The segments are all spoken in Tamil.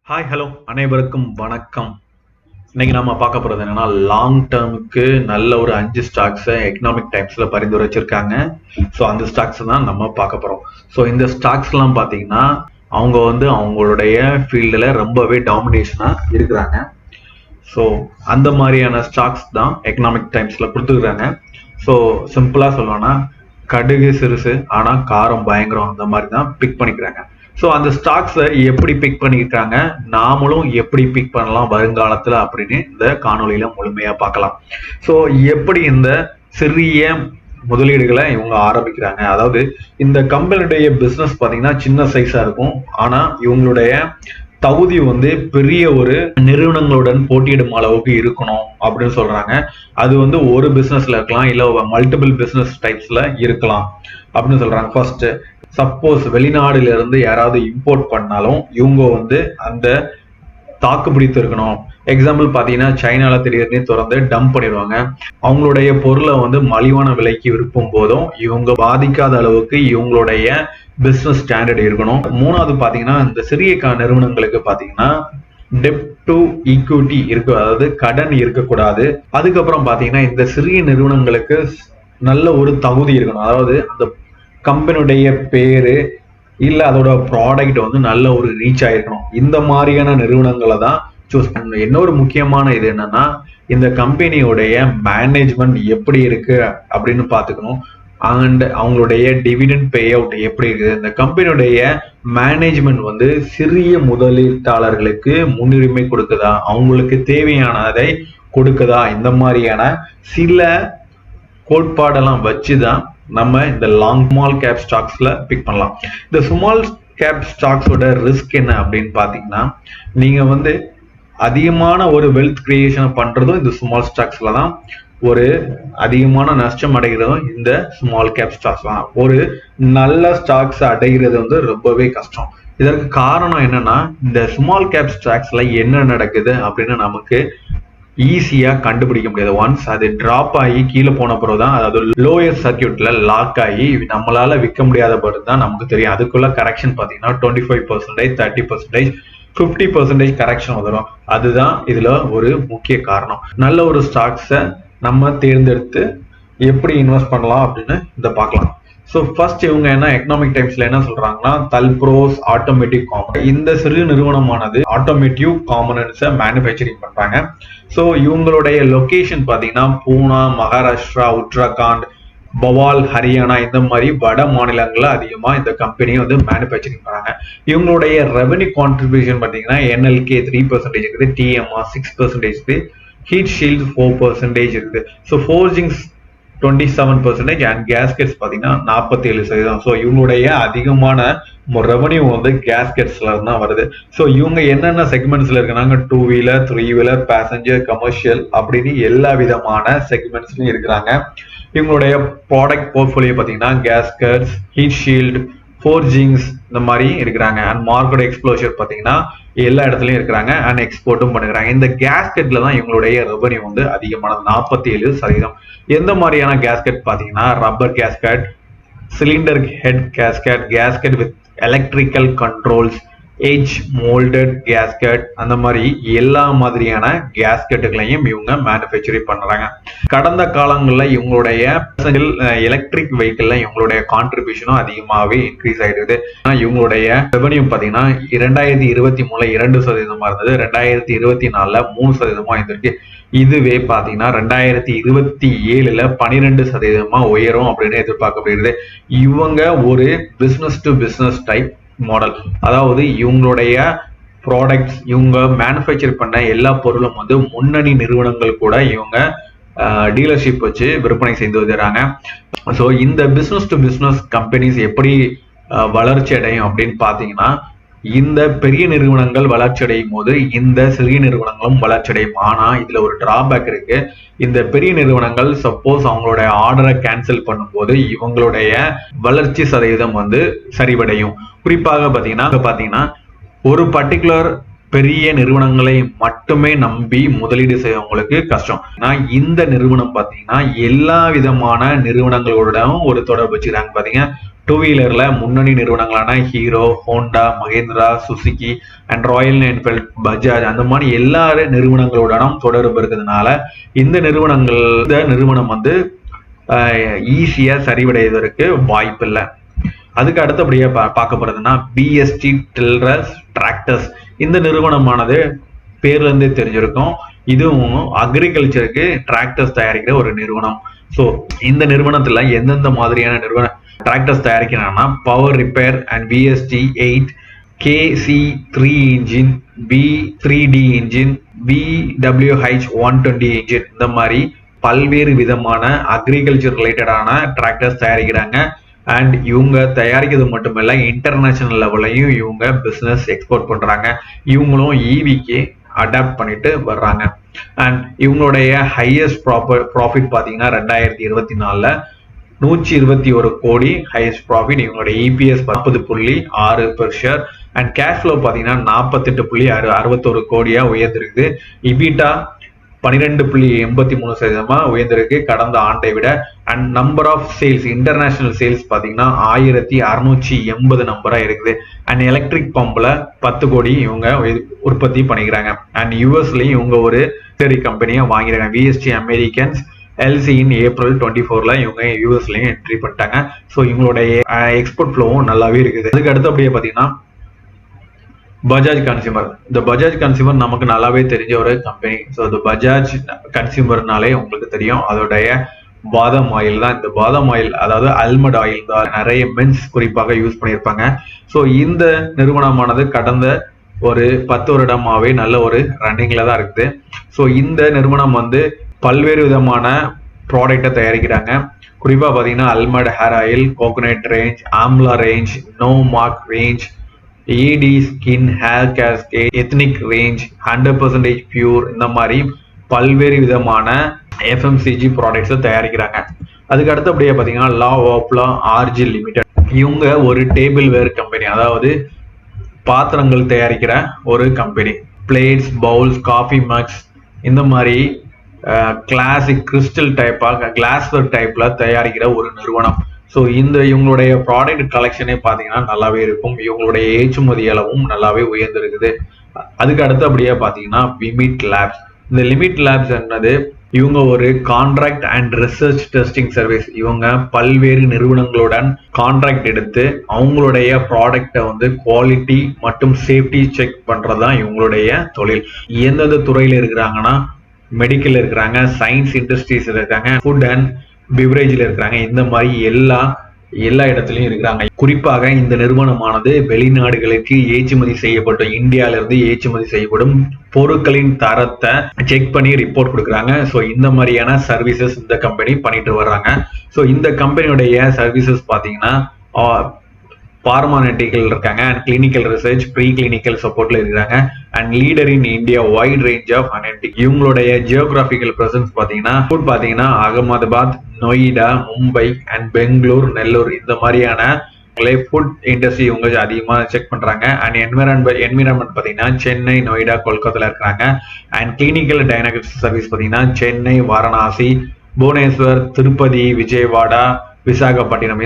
ஹாய் ஹலோ அனைவருக்கும் வணக்கம். இன்னைக்கு நம்ம பார்க்க போறது என்னன்னா லாங் டேர்முக்கு நல்ல ஒரு 5 ஸ்டாக்ஸை எக்கனாமிக் டைம்ஸ்ல பரிந்துரைச்சிருக்காங்க. ஸோ அந்த ஸ்டாக்ஸ் தான் நம்ம பார்க்க போறோம். ஸோ இந்த ஸ்டாக்ஸ்லாம் பார்த்தீங்கன்னா அவங்களுடைய ஃபீல்டில் ரொம்பவே டாமினேஷனா இருக்கிறாங்க. ஸோ அந்த மாதிரியான ஸ்டாக்ஸ் தான் எக்கனாமிக் டைம்ஸ்ல கொடுத்துருக்காங்க. ஸோ சிம்பிளா சொல்லணும்னா கடுகு சிறுசு ஆனா காரம் பயங்கரம் அந்த மாதிரி தான் பிக் பண்ணிக்கிறாங்க. ஸோ அந்த ஸ்டாக்ஸை எப்படி பிக் பண்ணிக்கிட்டாங்க, நாமளும் எப்படி பிக் பண்ணலாம் வருங்காலத்துல அப்படின்னு இந்த காணொலியில முழுமையா பார்க்கலாம். ஸோ எப்படி இந்த சிறிய முதலீடுகளை இவங்க ஆரம்பிக்கிறாங்க, அதாவது இந்த கம்பெனியுடைய பிசினஸ் பாத்தீங்கன்னா சின்ன சைஸா இருக்கும். ஆனா இவங்களுடைய தகுதி பெரிய ஒரு நிறுவனங்களுடன் போட்டியிடும் அளவுக்கு இருக்கணும் அப்படின்னு சொல்றாங்க. அது ஒரு பிசினஸ்ல இருக்கலாம், இல்ல மல்டிபிள் பிசினஸ் டைப்ஸ்ல இருக்கலாம் அப்படின்னு சொல்றாங்க. ஃபர்ஸ்ட் சப்போஸ் வெளிநாடுல இருந்து யாராவது இம்போர்ட் பண்ணாலும் இவங்க அந்த தாக்கு பிடித்து இருக்கணும். எக்ஸாம்பிள் பாத்தீங்கன்னா சைனால திடீர்னு திறந்து டம்ப் பண்ணிடுவாங்க. அவங்களுடைய பொருளை மலிவான விலைக்கு விற்கும் போதும் இவங்க பாதிக்காத அளவுக்கு இவங்களுடைய பிசினஸ் ஸ்டாண்டர்ட் இருக்கணும். மூணாவது பாத்தீங்கன்னா இந்த சிறிய நிறுவனங்களுக்கு பாத்தீங்கன்னா டெப்ட் டு ஈக்விட்டி இருக்கு, அதாவது கடன் இருக்கக்கூடாது. அதுக்கப்புறம் பாத்தீங்கன்னா இந்த சிறிய நிறுவனங்களுக்கு நல்ல ஒரு தகுதி இருக்கணும், அதாவது அந்த கம்பெனியுடைய பேரு இல்ல அதோட ப்ராடக்ட் நல்ல ஒரு ரீச் ஆயிருக்கணும். இந்த மாதிரியான நிறுவனங்களை தான் சூஸ் பண்ணணும். இன்னொரு முக்கியமான இது என்னன்னா இந்த கம்பெனியோடைய மேனேஜ்மெண்ட் எப்படி இருக்கு அப்படின்னு பாத்துக்கணும். அண்ட் அவங்களுடைய டிவிடெண்ட் பே அவுட் எப்படி இருக்குது, இந்த கம்பெனியுடைய மேனேஜ்மெண்ட் சிறிய முதலீட்டாளர்களுக்கு முன்னுரிமை கொடுக்குதா, அவங்களுக்கு தேவையானதை கொடுக்குதா, இந்த மாதிரியான சில கோட்பாடெல்லாம் வச்சுதான் நம்ம இந்த லாங் ஸ்மால் கேப் ஸ்டாக்ஸ்ல பிக் பண்ணலாம். இந்த ஸ்மால் கேப் ஸ்டாக்ஸோட ரிஸ்க் என்ன அப்படின்னு பாத்தீங்கன்னா, நீங்க அதிகமான ஒரு வெல்த் கிரியேஷன் பண்றதும் இந்த ஸ்மால் ஸ்டாக்ஸ்ல தான், ஒரு அதிகமான நஷ்டம் அடைகிறதும் இந்த ஸ்மால் கேப் ஸ்டாக்ஸ் தான். ஒரு நல்ல ஸ்டாக்ஸ் அடைகிறது ரொம்பவே கஷ்டம். இதற்கு காரணம் என்னன்னா இந்த ஸ்மால் கேப் ஸ்டாக்ஸ்ல என்ன நடக்குது அப்படின்னு நமக்கு ஈஸியா கண்டுபிடிக்க முடியாது. ஒன்ஸ் அது டிராப் ஆகி கீழே போன பிறகு தான், அதாவது லோயர் சர்க்கியூட்ல லாக் ஆகி நம்மளால விற்க முடியாத பிறகு தான் நமக்கு தெரியும். அதுக்குள்ள கரெக்ஷன் பாத்தீங்கன்னா 25%, 30%, 50% கரெக்ஷன் வந்துடும். அதுதான் இதுல ஒரு முக்கிய காரணம். நல்ல ஒரு ஸ்டாக்ஸை நம்ம தேர்ந்தெடுத்து எப்படி இன்வெஸ்ட் பண்ணலாம் அப்படின்னு இதை பார்க்கலாம். ஸோ ஃபர்ஸ்ட் இவங்க எக்கனாமிக் டைம்ஸ்ல என்ன சொல்றாங்கன்னா, தல்ப்ரோஸ் ஆட்டோமேட்டிக் காம்பனன்ட், இந்த சிறு நிறுவனமானது ஆட்டோமேட்டிவ் காம்பனன்ட்ஸை மேனுஃபேக்சரிங் பண்றாங்க. ஸோ இவங்களுடைய லொகேஷன் பாத்தீங்கன்னா பூனா, மகாராஷ்டிரா, உத்தரகாண்ட், பவால், ஹரியானா இந்த மாதிரி வட மாநிலங்கள்ல அதிகமா இந்த கம்பெனியை மேனுஃபேக்சரிங் பண்றாங்க. இவங்களுடைய ரெவன்யூ கான்ட்ரிபியூஷன் பாத்தீங்கன்னா NLK 3% இருக்குது, TMR 6% இருக்குது, ஹீட் ஷீல்ட் 4% இருக்குது. ஸோ ஃபோர்ஜிங்ஸ் 27% அண்ட் கேஸ்கெட்ஸ் பாத்தீங்கன்னா 47%. ஸோ இவங்களுடைய அதிகமான ரெவன்யூ கேஸ்கெட்ஸ்ல தான் வருது. ஸோ இவங்க என்னென்ன செக்மெண்ட்ஸ்ல இருக்கிறாங்க, 2 வீலர், 3 வீலர், பேசஞ்சர், கமர்ஷியல் அப்படின்னு எல்லா விதமான செக்மெண்ட்ஸ்லயும் இருக்கிறாங்க. இவங்களுடைய ப்ராடக்ட் போர்ட்ஃபோலியோ பாத்தீங்கன்னா கேஸ்கெட்ஸ், ஹீட் ஷீல்ட், ஃபோர்ஜிங்ஸ் இந்த மாதிரி இருக்கிறாங்க. அண்ட் மார்க்கெட் எக்ஸ்ப்ளோஷர் பாத்தீங்கன்னா எல்லா இடத்துலயும் இருக்கிறாங்க அண்ட் எக்ஸ்போர்ட்டும் பண்ணுறாங்க. இந்த கேஸ்கெட்ல தான் இவங்களுடைய ரெவன்யூ அதிகமானது, 47%. எந்த மாதிரியான கேஸ்கெட் பாத்தீங்கன்னா rubber gasket, cylinder head gasket, gasket with electrical controls, edge moulded gasket, அந்த மாதிரி எல்லா மாதிரியான கேஸ்கெட்டுகளையும் இவங்க மேனுஃபேக்சரிங் பண்றாங்க. கடந்த காலங்களில் இவங்களுடைய எலக்ட்ரிக் வெஹிக்கிள்ல இவங்களுடைய கான்ட்ரிபியூஷனும் அதிகமாகவே இன்க்ரீஸ் ஆயிடுது. இவங்களுடைய ரெவன்யூ பாத்தீங்கன்னா 2023 2% இருந்தது, 2024 3% இருந்திருக்கு. இதுவே பாத்தீங்கன்னா 2027 12% உயரும் அப்படின்னு எதிர்பார்க்கப்படுகிறது. இவங்க ஒரு business to business type model, அதாவது இவங்களுடைய ப்ராடக்ட்ஸ், இவங்க மேனுஃபேக்சர் பண்ண எல்லா பொருளும் முன்னணி நிறுவனங்கள் கூட இவங்க டீலர்ஷிப் வச்சு விற்பனை செய்து வருகிறாங்க. ஸோ இந்த பிசினஸ் டு பிசினஸ் கம்பெனிஸ் எப்படி வளர்ச்சி அடையும் அப்படின்னு பாத்தீங்கன்னா, இந்த பெரிய நிறுவனங்கள் வளர்ச்சி அடையும் போது இந்த சிறிய நிறுவனங்களும் வளர்ச்சி அடையும். ஆனா இதுல ஒரு டிராபேக் இருக்கு. இந்த பெரிய நிறுவனங்கள் சப்போஸ் அவங்களுடைய ஆர்டரை கேன்சல் பண்ணும்போது இவங்களுடைய வளர்ச்சி சதவீதம் சரிவடையும். குறிப்பாக பாத்தீங்கன்னா ஒரு பர்டிகுலர் பெரிய நிறுவனங்களை மட்டுமே நம்பி முதலீடு செய்யவங்களுக்கு கஷ்டம். இந்த நிறுவனம் பாத்தீங்கன்னா எல்லா விதமான நிறுவனங்களோட ஒரு தொடர்பு வச்சுக்கிறாங்க. பாத்தீங்கன்னா டூ வீலர்ல முன்னணி நிறுவனங்களான Hero, Honda, Mahindra, Suzuki and Royal Enfield, Bajaj அந்த மாதிரி எல்லா நிறுவனங்களோடனும் தொடர்பு இருக்கிறதுனால இந்த நிறுவனம் வந்து ஈஸியா சரிவடைவதற்கு வாய்ப்பு இல்லை. அதுக்கு அடுத்தபடியா பார்க்க போறதுன்னா பிஎஸ்டி டில்ரஸ் டிராக்டர்ஸ். இந்த நிறுவனமானது பேர்ல இருந்தே தெரிஞ்சிருக்கும், இதுவும் அக்ரிகல்ச்சருக்கு டிராக்டர்ஸ் தயாரிக்கிற ஒரு நிறுவனம். ஸோ இந்த நிறுவனத்துல எந்தெந்த மாதிரியான டிராக்டர்ஸ் தயாரிக்கிறாங்கன்னா power repair and VST8, KC3 engine, B3D engine, BWH120 engine, இந்த மாதிரி பல்வேறு விதமான அக்ரிகல்ச்சர் ரிலேட்டடான டிராக்டர்ஸ் தயாரிக்கிறாங்க. அண்ட் இவங்க தயாரிக்கிறது மட்டுமல்ல, இன்டர்நேஷனல் லெவல்லையும் இவங்க பிசினஸ் எக்ஸ்போர்ட் பண்றாங்க. இவங்களும் ஈவிக்கு அடாப்ட் பண்ணிட்டு வர்றாங்க. அண்ட் இவங்களுடைய ஹையஸ்ட் ப்ராஃபிட் பாத்தீங்கன்னா 2024 121 கோடி ஹையஸ்ட் ப்ராஃபிட். இவங்களுடைய EPS 40.6 per share. And cash flow பாத்தீங்கன்னா 48.61 கோடியா உயர்ந்திருக்குது. இபிட்டா 12.83% உயர்ந்திருக்கு கடந்த ஆண்டை விட. And number of sales, international sales பாத்தீங்கன்னா 1680 நம்பரா இருக்குது. அண்ட் எலக்ட்ரிக் பம்ப்ல 10 கோடி இவங்க உற்பத்தி பண்ணிக்கிறாங்க. அண்ட் யூஎஸ்லயும் இவங்க ஒரு சரி கம்பெனியா வாங்கிருக்காங்க. VST அமெரிக்கன்ஸ் LC இன் ஏப்ரல் 24 இவங்க யூஎஸ்லயும் என்ட்ரி பண்ணிட்டாங்க. ஸோ இவங்களுடைய எக்ஸ்போர்ட் ஃப்ளோவும் நல்லாவே இருக்குது. அதுக்கு அடுத்து அப்படியே பாத்தீங்கன்னா பஜாஜ் கன்சியூமர். இந்த பஜாஜ் கன்சியூமர் நமக்கு நல்லாவே தெரிஞ்ச ஒரு கம்பெனி. ஸோ இந்த பஜாஜ் கன்சியூமர்னாலே உங்களுக்கு தெரியும், அதோடைய பாதாம் ஆயில் தான். இந்த பாதாம் ஆயில் அதாவது அல்மண்ட் ஆயில் தான் நிறைய மென்ஸ் குறிப்பாக யூஸ் பண்ணியிருப்பாங்க. ஸோ இந்த நிறுவனமானது கடந்த ஒரு 10 வருடமாவே நல்ல ஒரு ரன்னிங்ல தான் இருக்குது. ஸோ இந்த நிறுவனம் வந்து பல்வேறு விதமான ப்ராடக்டை தயாரிக்கிறாங்க. குறிப்பா பாத்தீங்கன்னா almond hair oil, coconut range, amla range, no mark range, ED skin, hair cascade, ethnic range, 100% pure, இந்த மாதிரி பல்வேறு விதமான FMCG ப்ராடக்ட்ஸ் தயாரிக்கிறாங்க. அதுக்கு அடுத்தபடியா பாத்தீங்கன்னா லா RG லிமிடெட். இவங்க ஒரு டேபிள் வேர் கம்பெனி, அதாவது பாத்திரங்கள் தயாரிக்கிற ஒரு company. Plates, bowls, coffee mugs, இந்த மாதிரி கிளாசிக் கிறிஸ்டல் டைப்பாக கிளாஸ்வேர் டைப்ல தயாரிக்கிற ஒரு நிறுவனம். ஸோ இவங்களுடைய ப்ராடக்ட் கலெக்ஷனே பார்த்தீங்கன்னா நல்லாவே இருக்கும். இவங்களுடைய ஏற்றுமதி அளவும் நல்லாவே உயர்ந்திருக்குது. அதுக்கு அடுத்தபடியா பார்த்தீங்கன்னா லிமிட் லேப்ஸ். இந்த லிமிட் லேப்ஸ் என்னது, இவங்க ஒரு contract and research testing service. இவங்க பல்வேறு நிறுவனங்களுடன் கான்ட்ராக்ட் எடுத்து அவங்களுடைய ப்ராடக்டை வந்து குவாலிட்டி மற்றும் சேஃப்டி செக் பண்றதுதான் இவங்களுடைய தொழில். எந்தெந்த துறையில இருக்கிறாங்கன்னா மெடிக்கல் இருக்கிறாங்க, சயின்ஸ் இண்டஸ்ட்ரீஸ் இருக்காங்க, ஃபுட் அண்ட் பிவரேஜ்ல இருக்கிறாங்க, இந்த மாதிரி எல்லா இடத்துலயும் இருக்கிறாங்க. குறிப்பாக இந்த நிறுவனமானது வெளிநாடுகளுக்கு ஏற்றுமதி செய்யப்பட்ட, இந்தியால இருந்து ஏற்றுமதி செய்யப்படும் பொருட்களின் தரத்தை செக் பண்ணி ரிப்போர்ட் கொடுக்குறாங்க. ஸோ இந்த மாதிரியான சர்வீசஸ் இந்த கம்பெனி பண்ணிட்டு வர்றாங்க. ஸோ இந்த கம்பெனியுடைய சர்வீசஸ் பாத்தீங்கன்னா பார்மானட்டிக்கல் இருக்காங்க, and clinical research, pre clinical சப்போர்ட்ல இருக்காங்க, and leader in India wide range of analytic. இவங்களுடைய ஜியோகிராபிக்கல் பிரசன்ஸ் பாத்தீங்கன்னா ஃபுட் பாத்தீங்கன்னா அகமதாபாத், நொய்டா, மும்பை அண்ட் பெங்களூர், நெல்லூர், இந்த மாதிரியான ஃபுட் இண்டஸ்ட்ரி இவங்க அதிகமா செக் பண்றாங்க. அண்ட் என்விரான்மெண்ட் பாத்தீங்கன்னா சென்னை, நொய்டா, கொல்கத்தால இருக்கிறாங்க. அண்ட் கிளினிக்கல் டைனோஸ்டிக்ஸ் சர்வீஸ் பாத்தீங்கன்னா சென்னை, வாரணாசி, புவனேஸ்வர், திருப்பதி, விஜயவாடா, விசாகப்பட்டினம்,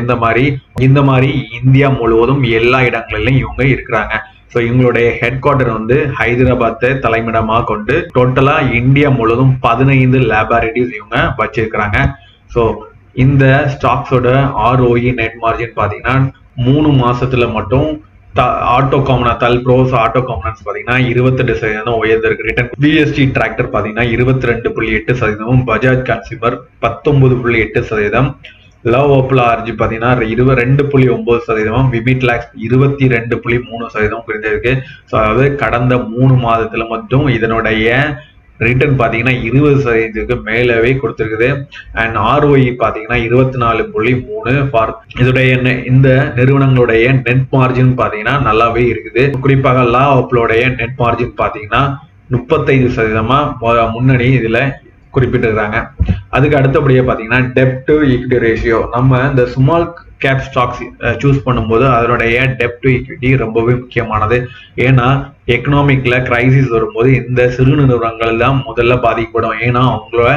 இந்த மாதிரி இந்தியா முழுவதும் எல்லா இடங்களிலும் இவங்க இருக்கிறாங்க. ஸோ இவங்களுடைய ஹெட் குவார்டர் வந்து ஹைதராபாத்தை தலைமையிடமாக கொண்டு டோட்டலா இந்தியா முழுவதும் 15 லேபார்டரிஸ் இவங்க வச்சிருக்கிறாங்க. ஸோ இந்த ஸ்டாக்ஸோட ROE நெட் மார்ஜின் பாத்தீங்கன்னா 3 மாசத்துல மட்டும் ஆட்டோ காமன் தல்ப்ரோஸ் ஆட்டோ காமன்ஸ் பாத்தீங்கன்னா 28% உயர்ந்திருக்கு. ரிட்டர்ன் VST டிராக்டர் பாத்தீங்கன்னா 22.8%, பஜாஜ் கன்சியூமர் 19.8%, லவ் RG பாத்தீங்கன்னா 22.9%, விமிட் லாக்ஸ் 22.3% குறைந்திருக்கு. ஸோ அதாவது கடந்த 3 மாதத்துல மட்டும் இதனுடைய ரிட்டர்ன் பாத்தீங்கன்னா 20%க்கு மேலவே கொடுத்திருக்குது. அண்ட் ROE பாத்தீங்கன்னா 24.3. இதோடைய இந்த நிறுவனங்களுடைய நெட் மார்ஜின் பாத்தீங்கன்னா நல்லாவே இருக்குது. குறிப்பாக லவ்வுடைய நெட் மார்ஜின் பாத்தீங்கன்னா 35% முன்னணி இதுல குறிப்பிட்டிருக்காங்க. அதுக்கு அடுத்தபடியா பாத்தீங்கன்னா டெப்ட் டு ஈக்விட்டி ரேஷியோ. நம்ம இந்த ஸ்மால் கேப் ஸ்டாக்ஸ் சூஸ் பண்ணும்போது அதனுடைய டெப்ட் டு ஈக்விட்டி ரொம்பவே முக்கியமானது. ஏன்னா எக்கனாமிக்ல கிரைசிஸ் வரும்போது இந்த சிறு நிறுவனங்கள் தான் முதல்ல பாதிக்கப்படும். ஏன்னா அவங்களோட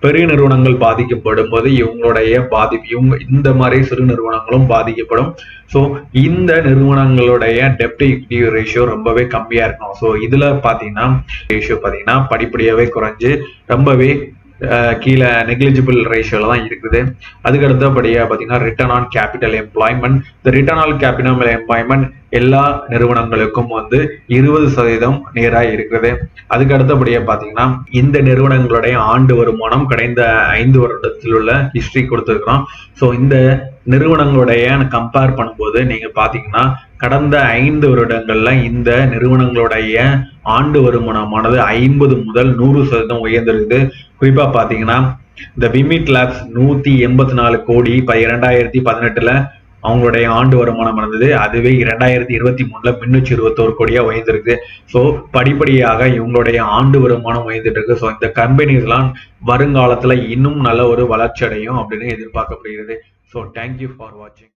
பெரிய நிறுவனங்கள் பாதிக்கப்படும் போது இவங்களுடைய இவங்க இந்த மாதிரி சிறு நிறுவனங்களும் பாதிக்கப்படும். ஸோ இந்த நிறுவனங்களுடைய டெப்ட் ஈக்விட்டி ரேஷியோ ரொம்பவே கம்மியா இருக்கும். ஸோ இதுல பாத்தீங்கன்னா ரேஷியோ பாத்தீங்கன்னா படிப்படியாவே குறைஞ்சு ரொம்பவே கீழே நெக்லிஜிபிள் ரேஷியோல தான் இருக்குது. அதுக்கு அடுத்தபடியா பாத்தீங்கன்னா ரிட்டர்ன் ஆன் கேபிட்டல் எம்ப்ளாய்மெண்ட். இந்த ரிட்டர்ன் ஆன் கேபிட்டல் எம்ப்ளாய்மெண்ட் எல்லா நிறுவனங்களுக்கும் 20% நேரா இருக்குது. அதுக்கு அடுத்தபடியா பாத்தீங்கன்னா இந்த நிறுவனங்களுடைய ஆண்டு வருமானம் கடந்த 5 வருடத்தில் உள்ள ஹிஸ்டரி கொடுத்துருக்கிறோம். ஸோ இந்த நிறுவனங்களுடைய கம்பேர் பண்ணும்போது நீங்க பாத்தீங்கன்னா கடந்த 5 வருடங்கள்ல இந்த நிறுவனங்களுடைய ஆண்டு வருமானமானது 50 முதல் 100% உயர்ந்திருக்குது. குறிப்பா பாத்தீங்கன்னா இந்த விமிட் லேப்ஸ் 184 கோடி 2018 அவங்களுடைய ஆண்டு வருமானம் இருந்தது. அதுவே 2023 321 கோடியா உயர்ந்திருக்கு. ஸோ படிப்படியாக இவங்களுடைய ஆண்டு வருமானம் உயர்ந்துட்டு இருக்கு. ஸோ இந்த கம்பெனிஸ் எல்லாம் வருங்காலத்துல இன்னும் நல்ல ஒரு வளர்ச்சி அடையும் அப்படின்னு எதிர்பார்க்கப்படுகிறது. ஸோ தேங்க்யூ ஃபார் வாட்சிங்.